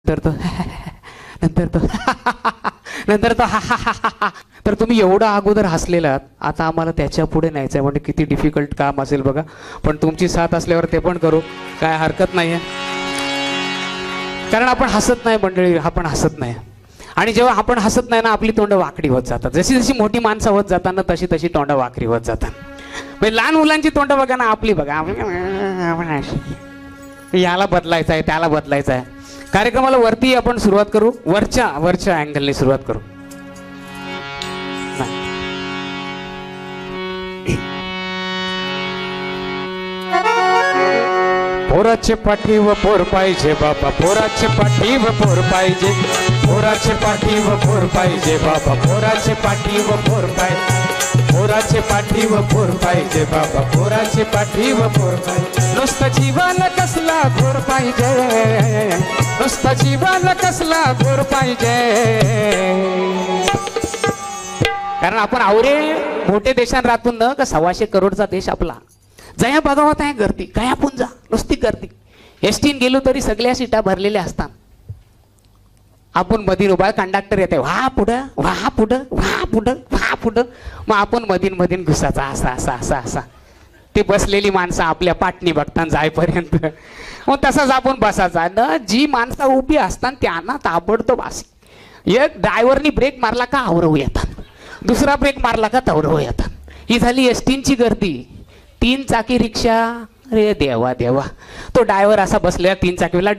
तर तो नंतर तो नंतर तो तर तुम्ही एवढा अगोदर हसलेलात, आता आम्हाला त्याच्या पुढे न्यायचं आहे म्हणजे किती डिफिकल्ट काम असेल बघा. पण तुमची साथ असल्यावर ते पण करू, काय हरकत नाही आहे. कारण आपण हसत नाही मंडळी, आपण हसत नाही. आणि जेव्हा आपण हसत नाही ना, आपली तोंड वाकडी होत जातात. जशी जशी मोठी माणसं होत जातात ना, तशी तशी तोंड वाकडी होत जातात. म्हणजे लहान मुलांची तोंड बघा ना, आपली बघा, याला बदलायचं आहे, त्याला बदलायचं आहे. कार्यक्रमाला वरती आपण सुरुवात करू, वरच्या अँगलने सुरुवात करू. पोराचे पाठी व पोर पाहिजे बाबा, पोराचे पाठी व पोर पाहिजे, पोराचे पाठी व पोर पाहिजे बाबा, पोराचे पाठी व पोर पाहिजे, पोराचे पाठी व पोर पाहिजे बाबा, पोराचे पाठी व पोर पाहिजे. नुसतं जीवन कसला घोर पाहिजे, नुसतं जीवन कसला घोर पाहिजे. कारण आपण आवरे मोठे देशात राहतो ना, का 125 करोडचा देश आपला. जया बघावत आहे गर्दी, काय आपण जा नुसती गर्दी. एसटीन गेलो तरी सगळ्या सीटा भरलेल्या असतात. आपण मधीन उभा, कंडक्टर येते व्हा पुढं व्हा पुढं व्हा पुढं व्हा पुढं, मग आपण मधीन घुसाचा असा असा असा असा. ते बसलेली माणसं आपल्या पाटणी बघताना जायपर्यंत मग तसाच आपण बसायचा न. जी माणसं उभी असतात त्यांना ताबडतोब असे. एक ड्रायव्हरनी ब्रेक मारला का आवरव येतात, दुसरा ब्रेक मारला का तवरव येतात. ही झाली एसटींची गर्दी. 3 चाकी रिक्षा, अरे देवा देवा. तो ड्रायव्हर असा बसलेला 3 चाकीला,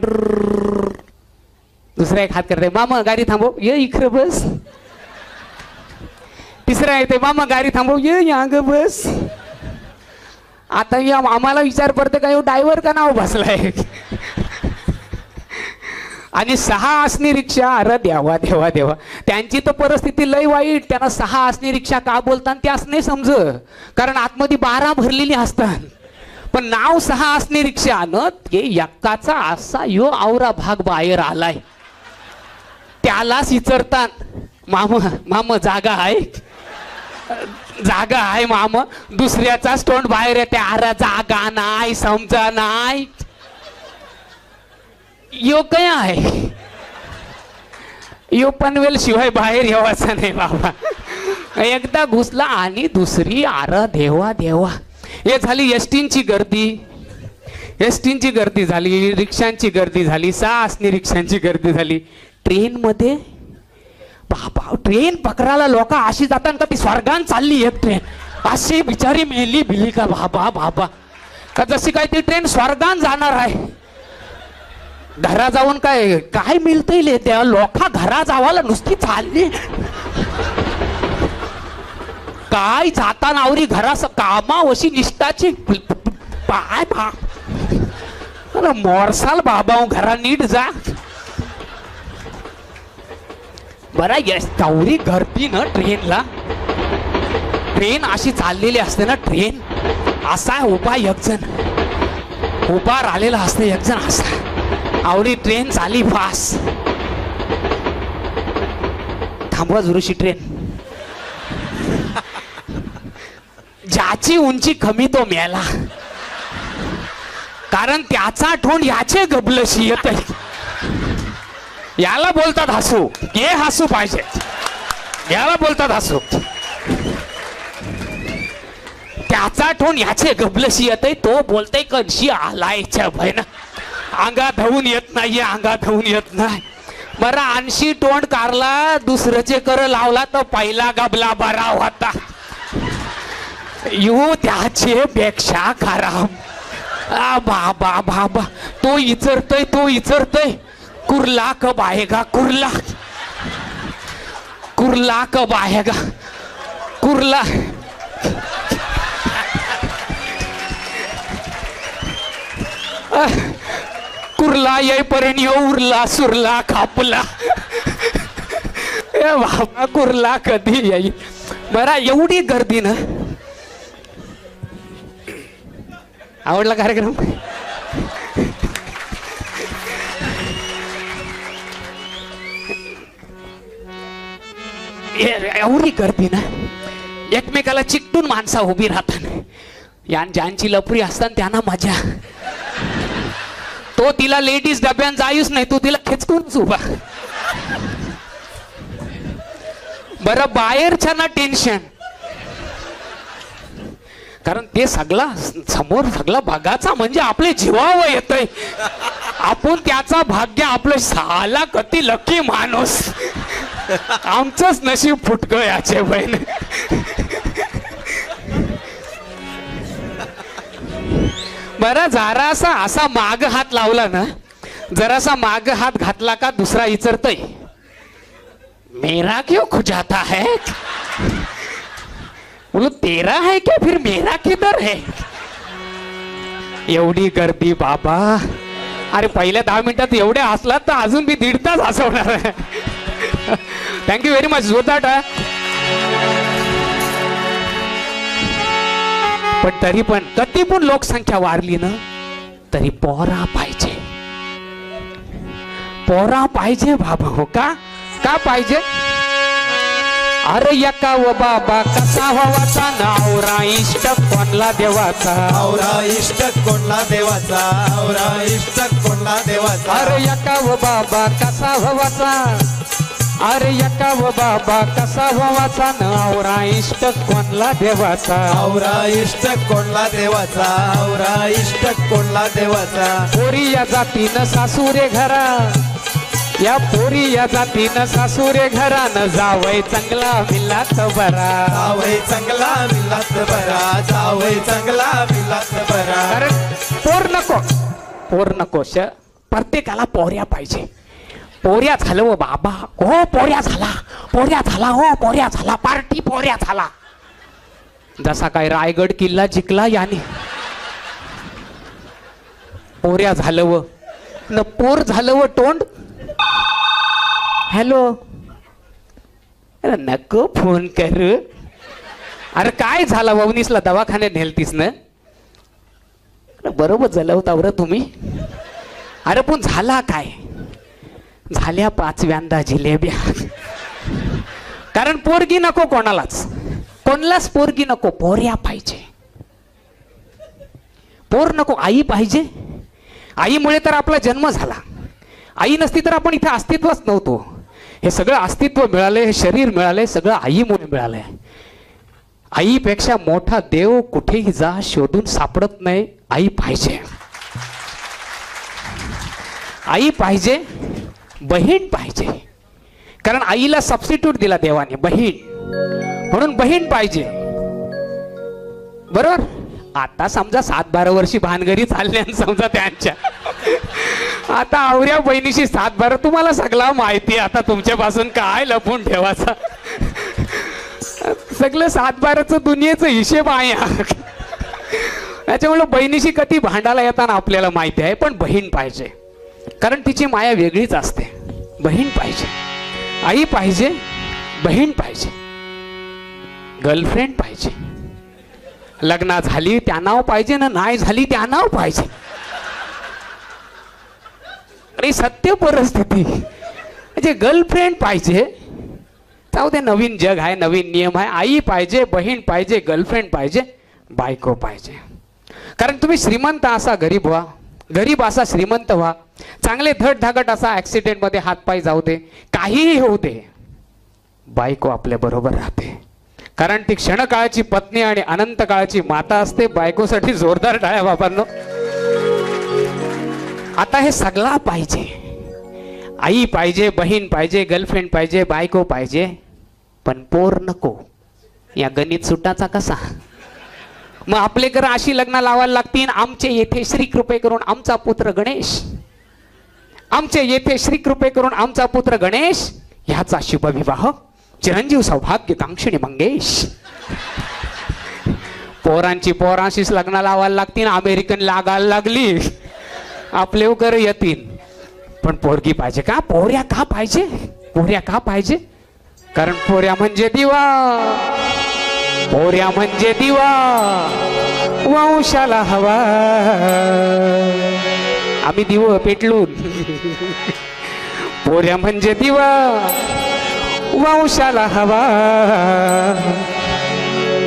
दुसरा एक हात करते, मामा गाडी थांबव, ये इकडे बस. तिसरा येते, मामा गाडी थांबव, ये या ग बस. आता या आम्हाला विचार पडते का ड्रायव्हर का नाव बसलाय. आणि 6 असणी रिक्षा, अरे देवा देवा देवा. त्यांची तर परिस्थिती लय वाईट. त्यांना 6 असणी रिक्षा का बोलतात त्याच नाही समज, कारण आतमध्ये 12 भरलेली असतात. पण नाव 6 असणी रिक्षा न, ते एक्काचा असा यो आवरा भाग बाहेर आलाय. त्यालाच विचारतात, माम जागा आहे, जागा आहे माम. दुसऱ्याचाच तोंड बाहेर येते, अरे जागा नाही, समजा नाही. यो काय आहे, यो पनवेल शिवाय बाहेर येवायचा नाही बाबा. एकदा घुसला आणि दुसरी, अरे देवा देवा. हे झाली एसटींची गर्दी, एसटींची गर्दी झाली, रिक्षांची गर्दी झाली, 6 असणी रिक्षांची गर्दी झाली. ट्रेन मध्ये बाबा, ट्रेन पकडायला लोक अशी जातात का ती स्वर्गान चालली एक ट्रेन. अशी बिचारी मेली भिली का बाबा बाबा, का जशी काय ती ट्रेन स्वर्गान जाणार आहे. घरा जाऊन काय काय मिळतंय त्या लोका, घरा जावाला नुसती चालली. काय जाताना आवरी घरास कामा अशी निष्ठाची पाय बा मोरसाल बाबा, घरा नीट जा. बरा यस तेवढी गर्दी ना ट्रेनला. ट्रेन अशी चाललेली असते ना, ट्रेन असा उभा एक जण, उभा राहिलेला असते एक जण असा. आवडी ट्रेन झाली फास, थांबवा जुरुशी ट्रेन. ज्याची उंची कमी तो मेला, कारण त्याचा तोंड याचे गबलशी येत. याला बोलतात हसू, हे हसू पाहिजे, याला बोलतात हसू. त्याचा तोंड याचे गबलशी येत, तो बोलतय कशी आलायच्या भयना. अंगात धावून येत नाहीये, अंगात धावून येत नाही. बरा 80 तोंड कारला, दुसऱ्याचे कर लावला तर पहिला गबला बरा होता. यो त्याचे पेक्षा खराब. बाबा बाबा, तो इचरतय, तो इचरतय. कुर्ला कब आएगा, कुर्ला, कुर्ला कब आएगा, कुर्ला. कुर्ला येईपर्यंत उरला सुरला खापला. ए बाबा, कुर्ला कधी येईल. बरा एवढी गर्दी ना. आवडला कार्यक्रम. एवढी गर्दी ना, एकमेकाला चिकटून माणसा उभी राहतात. ज्यांची लपरी असतात त्यांना मजा. तो अहो तिला लेडीज डब्यात जायूच नाही, तू तिला खेचकूनच उभा. बरं बाहेरच्या ना टेन्शन, कारण ते सगळा समोर सगळा भागाचा म्हणजे आपले जीवावर येतय. आपण त्याचा भाग्य आपलं साला कती लकी माणूस. आमचंच नशीब फुटकं याचे बहीण. बरं जरासा असा माग हात लावला ना, जरासा माग हात घातला का दुसरा विचारतय मेरा क्यों खुजाता है. बोलो तेरा है क्या फिर मेरा किधर है. एवढी गर्दी बाबा. अरे पहिल्या 10 मिनिटात एवढे हसलात तर अजून मी 1.5 तास हसवणार आहे. Thank you very much. जोरदार. पण तरी पण कधी पण लोकसंख्या वाढली ना तरी पोरा पाहिजे, पोरा पाहिजे बाबा. हो का का पाहिजे. अरे यका व बाबा कसा व्हावाचा नवरा इष्ट कोणला देवाचा. नवरा इष्ट कोणला देवाचा. नवरा इष्ट कोणला देवाचा. अरे यका व बाबा कसा व्हावाचा. अरे यका व बाबा कसा व्हावाचा नवरा इष्ट कोणला देवाचा. नवरा इष्ट कोणला देवाचा. नवरा इष्ट कोणला देवाचा. पोरी या जातीनं सासूरे घरा, या पोरी या जातीनं सासूरे घरानं जावय चांगला मिलात बरा. जावय चांगला मिलात बरा. जावय चांगला मिलात बरा. कारण पोर नको, पोर नको. प्रत्येकाला पोऱ्या पाहिजे. पोऱ्या झालं व बाबा. हो पोऱ्या झाला, पोऱ्या झाला. हो पोऱ्या झाला. पार्टी पोऱ्या झाला. जसा काय रायगड किल्ला जिंकला याने पोऱ्या झालं व न पोर झालं व तोंड. हॅलो. अरे नको फोन करू. अरे काय झाला ववनीसला दवाखान्यात नेलतीस ना. बरोबर झालं होता बरं तुम्ही. अरे पण झाला काय. झाल्या 5व्यांदा जिलेब्या. कारण पोरगी नको कोणालाच, कोणालाच पोरगी नको. पोऱ्या पाहिजे. पोर नको. आई पाहिजे. आईमुळे तर आपला जन्म झाला. आई नसती तर आपण इथे अस्तित्वच नव्हतो. हे सगळं अस्तित्व मिळालंय, हे शरीर मिळालंय, सगळं आईमुळे मिळालंय. आईपेक्षा मोठा देव कुठेही जा शोधून सापडत नाही. आई पाहिजे. आई पाहिजे. बहीण पाहिजे. कारण आईला सबस्टिट्यूट दिला देवाने, बहीण. म्हणून बहीण पाहिजे. बरोबर. आता समजा 7-12 वर्षी भानगरी चालल्या समजा त्यांच्या. आता आवऱ्या बहिणीशी 7-12 तुम्हाला सगळं माहिती. आता तुमच्यापासून काय लपून ठेवायचा. सगळं 7-12चं दुनियेचं हिशेब आहे. त्याच्यामुळे बहिणीशी कधी भांडायला येताना आपल्याला माहिती आहे. पण बहीण पाहिजे. कारण तिची माया वेगळीच असते. बहीण पाहिजे. आई पाहिजे. बहीण पाहिजे. गर्लफ्रेंड पाहिजे. लग्न झाली त्या नाव पाहिजे ना, नाही झाली त्या नाव पाहिजे. अरे सत्य परिस्थिती म्हणजे गर्लफ्रेंड पाहिजे. जाऊ दे, नवीन जग आहे, नवीन नियम आहे. आई पाहिजे, बहीण पाहिजे, गर्लफ्रेंड पाहिजे, बायको पाहिजे. कारण तुम्ही श्रीमंत असा गरीब व्हा, गरीब असा श्रीमंत व्हा, चांगले धडधाकट असा ऍक्सिडेंट मध्ये हातपाय जाऊ दे, काहीही होऊ दे, बायको आपल्या बरोबर राहते. कारण ती क्षणकाळची पत्नी आणि अनंत काळची माता असते. बायकोसाठी जोरदार टाळ्या बाबांनो. आता हे सगळा पाहिजे. आई पाहिजे, बहीण पाहिजे, गर्लफ्रेंड पाहिजे, बायको पाहिजे, पण पोर नको. या गणित सुटाचा कसा. मग आपले घर अशी लग्न लावायला लागतील. आमचे येथे श्री कृपे करून आमचा पुत्र गणेश, आमचे येथे श्री कृपे करून आमचा पुत्र गणेश ह्याचा शुभविवाह चिरंजीव सौभाग्य कांक्षिणी मंगेश. पोरांची पोरांशीच लग्न लावायला लागतील. अमेरिकन लागायला लागली, आपले घर येतील. पण पोरगी पाहिजे का. पोऱ्या का पाहिजे. पोऱ्या का पाहिजे. कारण पोऱ्या म्हणजे दिवा, पोऱ्या म्हणजे दिवा वंशाला हवा. आम्ही दिव पेटलून. पोऱ्या म्हणजे दिवा वंशाला हवा.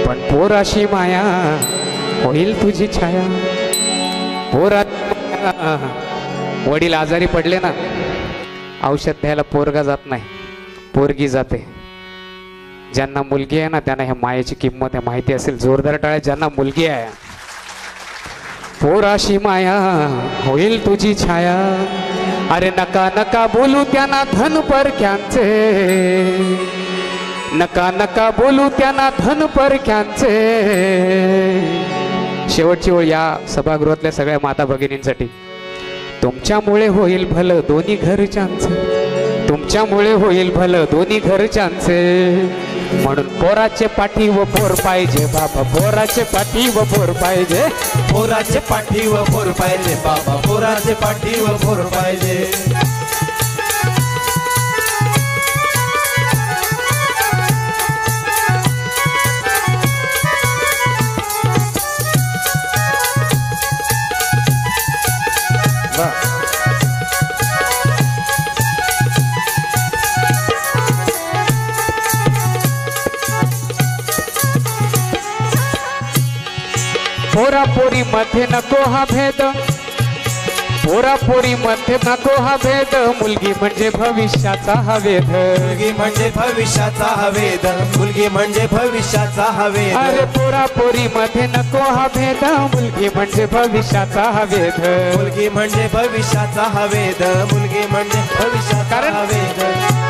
पण पोराशी माया होईल तुझी छाया. पोरा वडील आजारी पडले ना, औषध द्यायला पोरगा जात नाही, पोरगी जाते. ज्यांना मुलगी आहे ना त्यांना ह्या मायेची किंमत आहे माहिती असेल. जोरदार टाळ्या ज्यांना मुलगी आहे. पोराशी माया होईल तुझी छाया, अरे नका नका बोलू त्यांना धन परक्यांचे, नका नका बोलू त्यांना धन परक्यांचे. शेवटची ओळ या सभागृहातल्या सगळ्या माता भगिनींसाठी. तुमच्यामुळे होईल भलं दोन्ही घरच्यांचे, तुमच्यामुळे होईल भलं दोन्ही घरच्यांचे. म्हणून पोराचे पाठी व पोर पाहिजे बाबा, पोराचे पाठी व पोर पाहिजे, पोराचे पाठी व पोर पाहिजे बाबा, पोराचे पाठी व पोर पाहिजे. पोरापोरी मध्ये नको हा भेद, पोरापोरी मध्ये नको हा भेद, मुलगी म्हणजे भविष्याचा हा वेध, मुलगी म्हणजे भविष्याचा हवेद, मुलगी म्हणजे भविष्याचा हवेद. अरे पोरापोरी मध्ये नको हा भेद, मुलगी म्हणजे भविष्याचा हा वेध, मुलगी म्हणजे भविष्याचा हवेद, मुलगी म्हणजे भविष्याचा हवेद.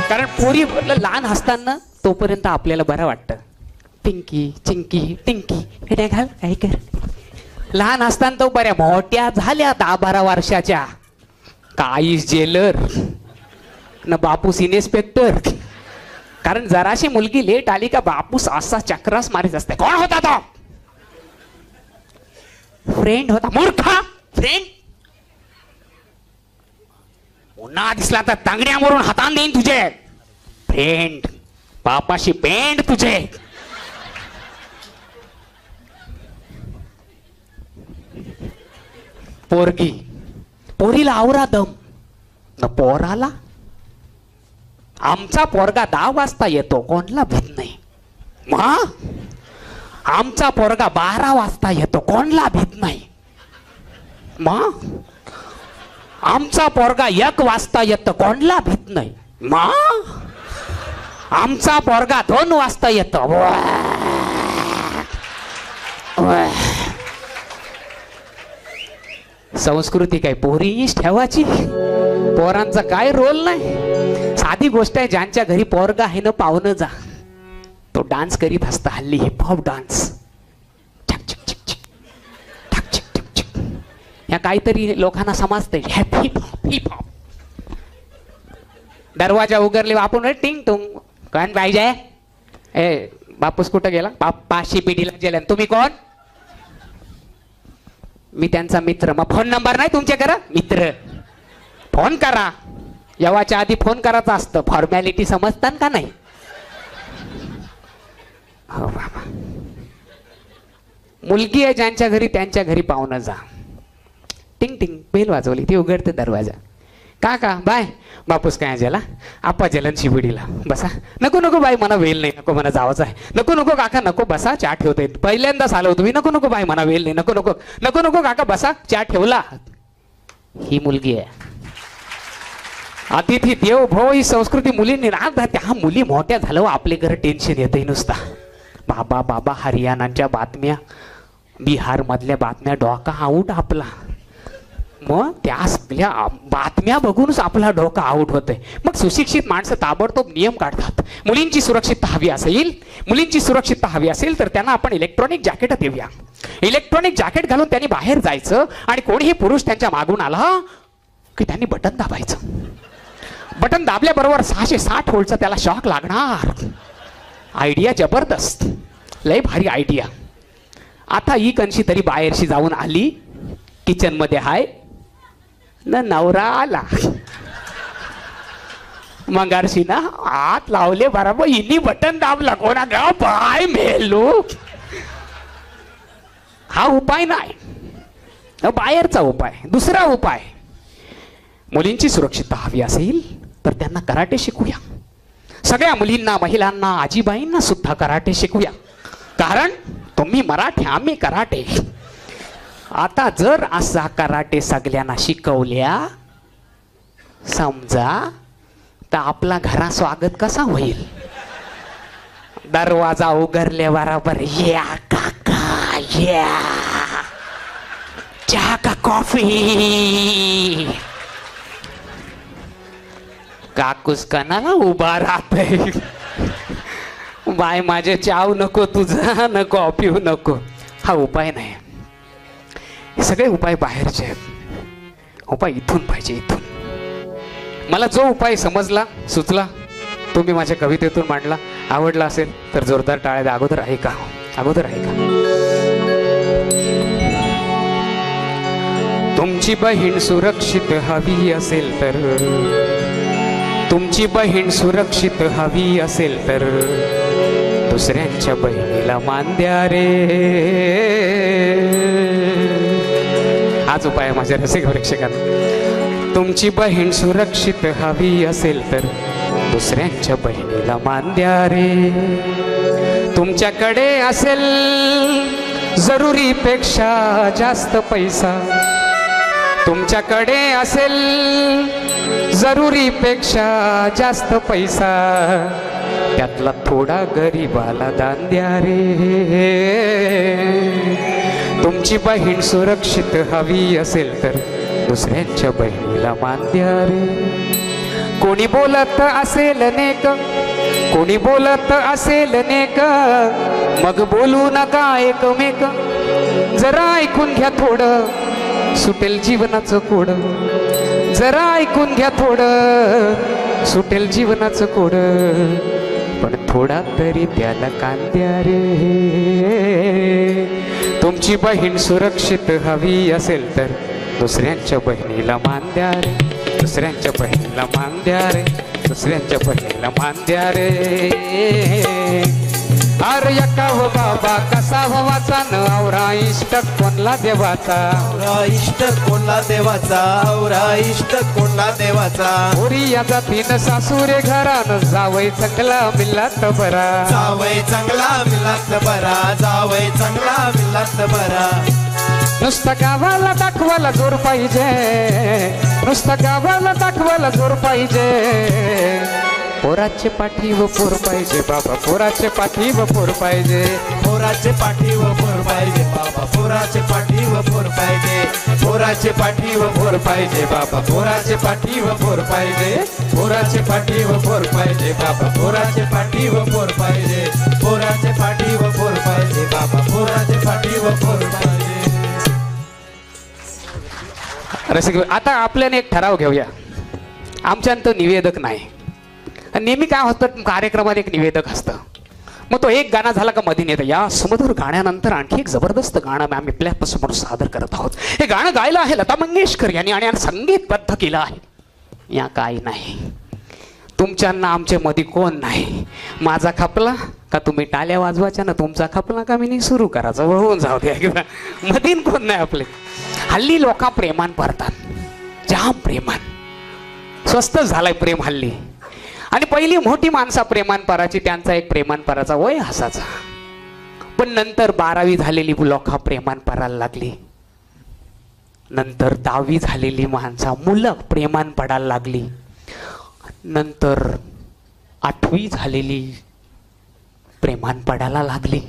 कारण पोरी लहान असताना तोपर्यंत आपल्याला बरं वाटतं. पिंकी चिंकी टिंकी हे घाल काय कर. लहान असताना तो बऱ्या, मोठ्या झाल्या 10-12 वर्षाच्या काही जेलर न बापूस इन्स्पेक्टर. कारण जराशी मुलगी लेट आली का बापूस असा चक्रास मारीत असते. कोण होता तो? फ्रेंड होता. मूर्खा, फ्रेंड. पुन्हा दिसला तर तांगड्या मारून हातान देईन तुझे. फ्रेंड, बापाशी पेंड तुझे. पोरगी, पोरीला आवरा दम न पोराला. आमचा पोरगा 10 वाजता येतो, कोणला भीत नाही. आमचा पोरगा 12 वाजता येतो, कोणला भीत नाही. आमचा पोरगा 1 वाजता येतो, कोणला भीत नाही. आमचा पोरगा 2 वाजता येतो. संस्कृती काय पोरीच ठेवायची, पोरांचा काय रोल नाही. साधी गोष्ट आहे, ज्यांच्या घरी पोरगा आहे ना पाहुणं जा, तो डान्स करीत असता हल्ली हिपहॉप डान्स. या काहीतरी लोकांना समजतंय हिपहॉप. दरवाजा उघडले आपण टिंग टुंग. कोण पाहिजे? ए बापूस कुठं गेला? बाप्पा शिपिडीला गेला. तुम्ही कोण? मी त्यांचा मित्र. मग फोन नंबर नाही तुमच्याकडे? मित्र, फोन करा. येवाच्या आधी फोन करायचं असतं. फॉर्मॅलिटी समजतात का नाही? हो बाबा. मुलगी आहे ज्यांच्या घरी त्यांच्या घरी पाहुणं जा. टिंग टिंग बेल वाजवली, ती उघडते दरवाजा. काका बाय. बापूस काय गेला? आप्पा जलन शिबिडीला. बसा. नको नको बाई मला वेल नाही, नको मला जावंच आहे. नको नको काका नको, बसा चहा ठेवते. पहिल्यांदाच आलो तुम्ही. नको नको बाई मला वेल नाही, नको नको नको नको काका बसा चहा ठेवला. ही मुलगी आहे. अतिथी देव भव ही संस्कृती मुलींनी राहत. त्या मुली मोठ्या झालं आपले घर टेन्शन येतही नुसता. बाबा बाबा हरियाणाच्या बातम्या, बिहार मधल्या बातम्या, डोका आऊट आपला. मग त्या बातम्या बघूनच आपला डोका आऊट होतंय. मग सुशिक्षित माणसं ताबडतोब नियम काढतात. मुलींची सुरक्षितता हवी असेल, मुलींची सुरक्षितता हवी असेल तर त्यांना आपण इलेक्ट्रॉनिक जॅकेट देऊया. इलेक्ट्रॉनिक जॅकेट घालून त्यांनी बाहेर जायचं आणि कोणीही पुरुष त्यांच्या मागून आला की त्यांनी बटन दाबायचं. बटन दाबल्याबरोबर 660 व्होल्टचा त्याला शॉक लागणार. आयडिया जबरदस्त, लय भारी आयडिया. आता ही कणशी तरी बाहेरशी जाऊन आली. किचन मध्ये हाय न नवरा आला. मंगारशी ना आत लावले बरोबर इनी बटन दाबला. कोणा गा बाय मेलो. हा उपाय नाही, बाहेरचा उपाय. दुसरा उपाय, मुलींची सुरक्षितता हवी असेल तर त्यांना कराटे शिकूया. सगळ्या मुलींना, महिलांना, आजीबाईंना सुद्धा कराटे शिकूया. कारण तुम्ही मराठी, आम्ही कराटे. आता जर असा कराटे सगळ्यांना शिकवल्या समजा तर आपला घरा स्वागत कसा होईल? दरवाजा उघडल्या बरोबर या काका या, चहा का कॉफी? काकूस कणाला उभा राहतय, बाय माझे चाव नको तुझा, न कॉफी नको. हा उपाय नाही. हे सगळे उपाय बाहेरचे आहेत. उपाय इथून पाहिजे, इथून. मला जो उपाय समजला, सुचला, तो मी माझ्या कवितेतून मांडला. आवडला असेल तर जोरदार टाळ्या द्या. अगोदर ऐका, अगोदर ऐका. तुमची बहीण सुरक्षित हवी असेल तर, तुमची बहीण सुरक्षित हवी असेल तर दुसऱ्यांच्या बहिणीला मान द्या रे. हाच उपाय माझ्या रसिक प्रेक्षकांना. तुमची बहीण सुरक्षित हवी असेल तर दुसऱ्यांच्या बहिणीला मान द्या रे. तुमच्याकडे असेल जरुरीपेक्षा जास्त पैसा, तुमच्याकडे असेल जरुरीपेक्षा जास्त पैसा, त्यातला थोडा गरीबाला दान द्या रे. तुमची बहीण सुरक्षित हवी असेल तर दुसऱ्यांच्या बहिणीला मान द्या रे. कोणी बोलत असेल नेक, कोणी बोलत असेल नेक, मग बोलू नका एकमेक. जरा ऐकून घ्या थोडं, सुटेल जीवनाचं कोड. जरा ऐकून घ्या थोडं, सुटेल जीवनाचं कोड. पण थोडा तरी त्याला कान द्या रे. तुमची बहीण सुरक्षित हवी असेल तर दुसऱ्यांच्या बहिणीला मान द्या रे. दुसऱ्यांच्या बहिणीला मान द्या रे. दुसऱ्यांच्या बहिणीला मान द्या रे. अरे यकाव बाबा कसा व्हावाचा, न आवरा इष्ट कोणला देवाचा. आवरा इष्ट कोणला देवाचा, आवरा इष्ट कोणला देवाचा. पोरी या जातीन सासूरे घरान, जावई चांगला मिल्लात बरा. जावई चांगला मिल्लात बरा, जावई चांगला मिल्लात बरा. नुसतं गावाला दाखवायला जोर पाहिजे, नुसतं गावाला दाखवायला जोर पाहिजे. पोराचे पाठी व पोर पाहिजे बाबा, पोराचे पाठी व पोर पाहिजे. पोराचे पाठी व पोर पाहिजे बाबा, पोराचे पाठी व पोर पाहिजे. पोराचे पाठी व पोर पाहिजे बाबा, पोराचे पाठी व पोर पाहिजे. पोराचे पाठी व पोर पाहिजे बाबा, पोराचे पाठी व पोर पाहिजे. पोराचे पाठी व पोर पाहिजे बाबा, पोराचे पाठी व पोर पाहिजे. रसिक, आता आपल्याने एक ठराव घेऊया. आमच्यात निवेदक नाही. नेहमी काय होतं, कार्यक्रमात एक निवेदक असतं, मग तो एक गाणं झाला का मधीन येतं. या सुमधुर गाण्यानंतर आणखी एक जबरदस्त गाणं आम्ही आपल्या समोर सादर करत आहोत. हे गाणं गायलं आहे लता मंगेशकर यांनी आणि संगीतबद्ध केलं आहे. या काही नाही, तुमच्यांना आमच्या मध्ये कोण नाही. माझा खपला का तुम्ही टाळ्या वाजवायच्या, ना तुमचा खपला का मी सुरू करायचं, वळवून जाऊ द्या. मधीन कोण नाही आपले. हल्ली लोक प्रेमान पडतात, जाम प्रेमान. स्वस्त झालाय प्रेम हल्ली. आणि पहिली मोठी माणसा प्रेमान पराची, त्यांचा एक प्रेमान पराचा वय हसाचा. पण नंतर 12वी झालेली लोक प्रेमान परायला लागली. नंतर 10वी झालेली माणसा मुलं प्रेमान पडायला लागली. नंतर 8वी झालेली प्रेमान पडायला लागली.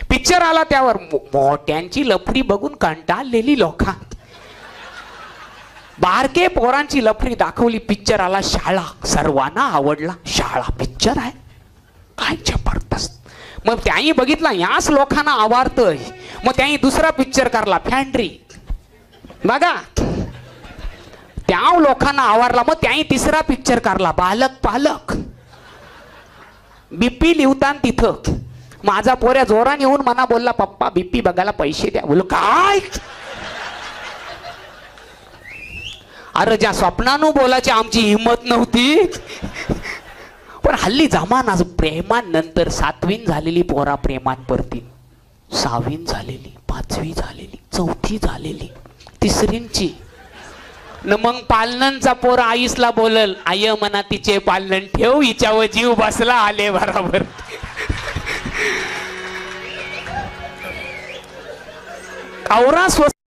पिक्चर आला त्यावर मोठ्यांची लफडी बघून कंटाळलेली लोक. बारके पोरांची लफडी दाखवली. पिक्चर आला शाळा, सर्वांना आवडला. शाळा पिक्चर आहे काय जबरदस्त. मग त्याही बघितला, याच लोकांना आवडतंय. मग त्याही दुसरा पिक्चर करला फॅन्ड्री, बघा त्या लोकांना आवडला. मग त्याही तिसरा पिक्चर करला बालक पालक. बीपी लिहताना तिथं माझा पोऱ्या जोराने येऊन मना बोलला, पप्पा बीपी बघायला पैसे द्या. बोलो काय. अरे ज्या स्वप्नानं बोलायची आमची हिंमत नव्हती. पण हल्ली जमाना प्रेमान नंतर 7वीन झालेली पोरा प्रेमान पडतील, 6वीन झालेली, 5वी झालेली, 4थी झालेली, 3रींची. न मग पालनचा पोर आईसला बोलल, आय मना तिचे पालन ठेव, हिच्यावर जीव बसला आले बरोबर. औरा